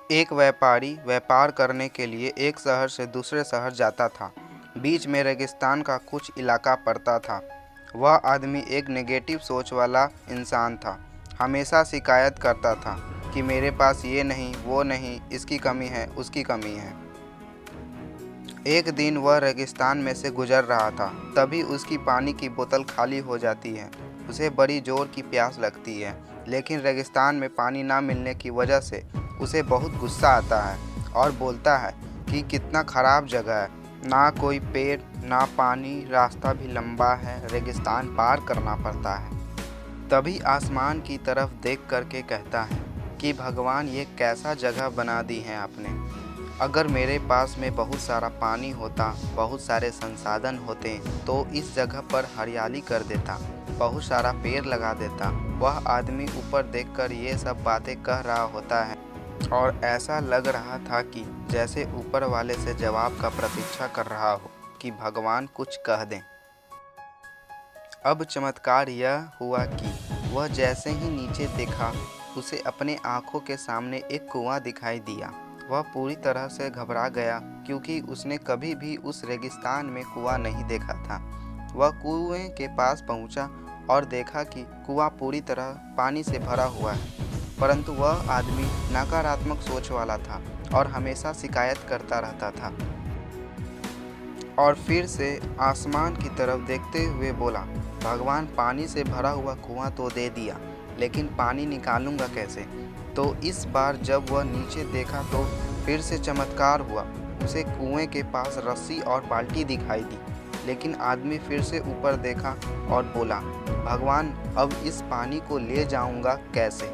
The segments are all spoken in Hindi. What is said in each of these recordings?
एक व्यापारी व्यापार करने के लिए एक शहर से दूसरे शहर जाता था। बीच में रेगिस्तान का कुछ इलाका पड़ता था। वह आदमी एक नेगेटिव सोच वाला इंसान था। हमेशा शिकायत करता था कि मेरे पास ये नहीं, वो नहीं, इसकी कमी है, उसकी कमी है। एक दिन वह रेगिस्तान में से गुजर रहा था, तभी उसकी पानी की बोतल खाली हो जाती है। उसे बड़ी जोर की प्यास लगती है, लेकिन रेगिस्तान में पानी ना मिलने की वजह से उसे बहुत गुस्सा आता है और बोलता है कि कितना ख़राब जगह है, ना कोई पेड़, ना पानी, रास्ता भी लंबा है, रेगिस्तान पार करना पड़ता है। तभी आसमान की तरफ देख करके कहता है कि भगवान, ये कैसा जगह बना दी है आपने। अगर मेरे पास में बहुत सारा पानी होता, बहुत सारे संसाधन होते, तो इस जगह पर हरियाली कर देता, बहुत सारा पेड़ लगा देता। वह आदमी ऊपर देखकर ये सब बातें कह रहा होता है और ऐसा लग रहा था कि जैसे ऊपर वाले से जवाब का प्रतीक्षा कर रहा हो कि भगवान कुछ कह दें। अब चमत्कार यह हुआ कि वह जैसे ही नीचे देखा, उसे अपने आँखों के सामने एक कुआं दिखाई दिया। वह पूरी तरह से घबरा गया, क्योंकि उसने कभी भी उस रेगिस्तान में कुआं नहीं देखा था। वह कुएं के पास पहुंचा और देखा कि कुआं पूरी तरह पानी से भरा हुआ है, परंतु वह आदमी नकारात्मक सोच वाला था और हमेशा शिकायत करता रहता था। और फिर से आसमान की तरफ देखते हुए बोला, भगवान, पानी से भरा हुआ कुआं तो दे दिया, लेकिन पानी निकालूंगा कैसे। तो इस बार जब वह नीचे देखा तो फिर से चमत्कार हुआ। उसे कुएं के पास रस्सी और बाल्टी दिखाई दी, लेकिन आदमी फिर से ऊपर देखा और बोला, भगवान, अब इस पानी को ले जाऊंगा कैसे।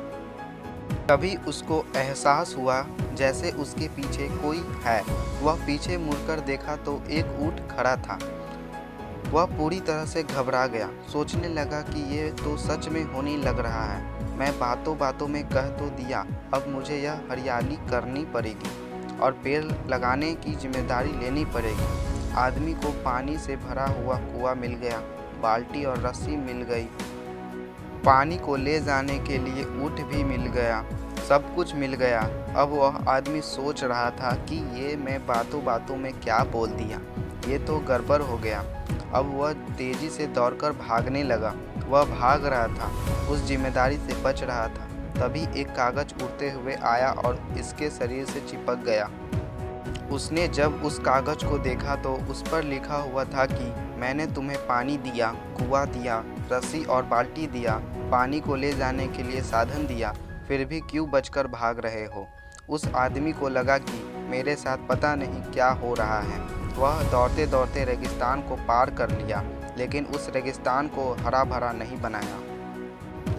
तभी उसको एहसास हुआ जैसे उसके पीछे कोई है। वह पीछे मुड़कर देखा तो एक ऊंट खड़ा था। वह पूरी तरह से घबरा गया, सोचने लगा कि ये तो सच में होने लग रहा है। मैं बातों बातों में कह तो दिया, अब मुझे यह हरियाली करनी पड़ेगी और पेड़ लगाने की जिम्मेदारी लेनी पड़ेगी। आदमी को पानी से भरा हुआ कुआं मिल गया, बाल्टी और रस्सी मिल गई, पानी को ले जाने के लिए ऊँट भी मिल गया, सब कुछ मिल गया। अब वह आदमी सोच रहा था कि ये मैं बातों बातों में क्या बोल दिया, ये तो गड़बड़ हो गया। अब वह तेज़ी से दौड़कर भागने लगा। वह भाग रहा था, उस जिम्मेदारी से बच रहा था। तभी एक कागज़ उड़ते हुए आया और इसके शरीर से चिपक गया। उसने जब उस कागज़ को देखा तो उस पर लिखा हुआ था कि मैंने तुम्हें पानी दिया, कुआं दिया, रस्सी और बाल्टी दिया, पानी को ले जाने के लिए साधन दिया, फिर भी क्यों बचकर भाग रहे हो। उस आदमी को लगा कि मेरे साथ पता नहीं क्या हो रहा है। वह दौड़ते दौड़ते रेगिस्तान को पार कर लिया, लेकिन उस रेगिस्तान को हरा भरा नहीं बनाया।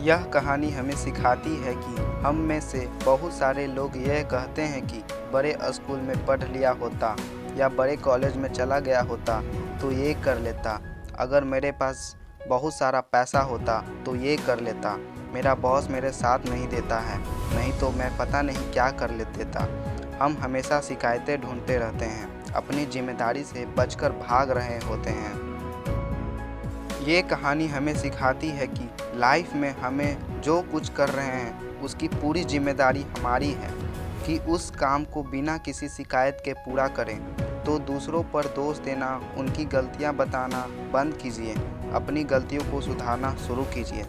यह कहानी हमें सिखाती है कि हम में से बहुत सारे लोग यह कहते हैं कि बड़े स्कूल में पढ़ लिया होता या बड़े कॉलेज में चला गया होता तो ये कर लेता, अगर मेरे पास बहुत सारा पैसा होता तो ये कर लेता, मेरा बॉस मेरे साथ नहीं देता है, नहीं तो मैं पता नहीं क्या कर लेता। हम हमेशा शिकायतें ढूंढते रहते हैं, अपनी जिम्मेदारी से बचकर भाग रहे होते हैं। ये कहानी हमें सिखाती है कि लाइफ में हमें जो कुछ कर रहे हैं उसकी पूरी जिम्मेदारी हमारी है कि उस काम को बिना किसी शिकायत के पूरा करें। तो दूसरों पर दोष देना, उनकी गलतियां बताना बंद कीजिए, अपनी गलतियों को सुधारना शुरू कीजिए।